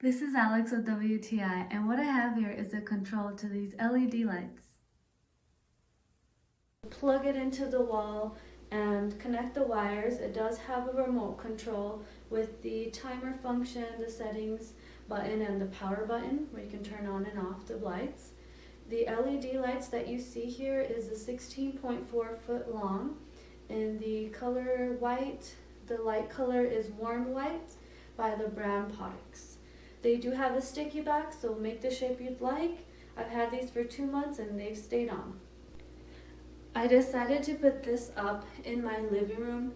This is Alex with WTI, and what I have here is a control to these LED lights. Plug it into the wall and connect the wires. It does have a remote control with the timer function, the settings button, and the power button where you can turn on and off the lights. The LED lights that you see here is a 16.4 foot long, and the color white, the light color is warm white by the brand PAUTIX. They do have a sticky back, so make the shape you'd like. I've had these for 2 months and they've stayed on. I decided to put this up in my living room.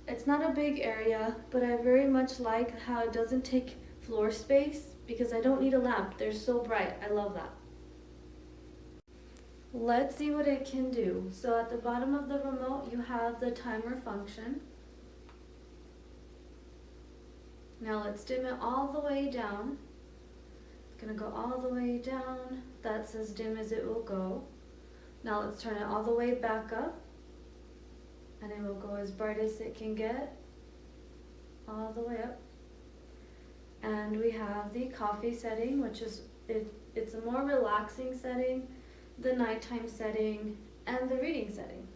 It's not a big area, but I very much like how it doesn't take floor space because I don't need a lamp. They're so bright. I love that. Let's see what it can do. So at the bottom of the remote, you have the timer function. Now let's dim it all the way down. It's gonna go all the way down. That's as dim as it will go. Now let's turn it all the way back up, and it will go as bright as it can get, all the way up. And we have the coffee setting, which is, it's a more relaxing setting, the nighttime setting, and the reading setting.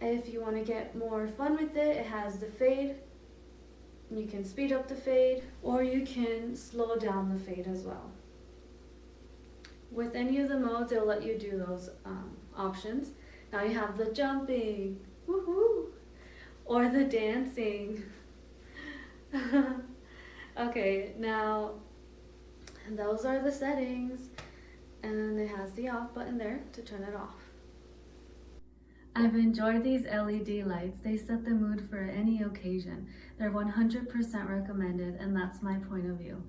If you want to get more fun with it, it has the fade. You can speed up the fade, or you can slow down the fade as well. With any of the modes, it'll let you do those options. Now you have the jumping, woohoo, or the dancing. Okay, now those are the settings, and it has the off button there to turn it off. I've enjoyed these LED lights. They set the mood for any occasion. They're 100% recommended, and that's my point of view.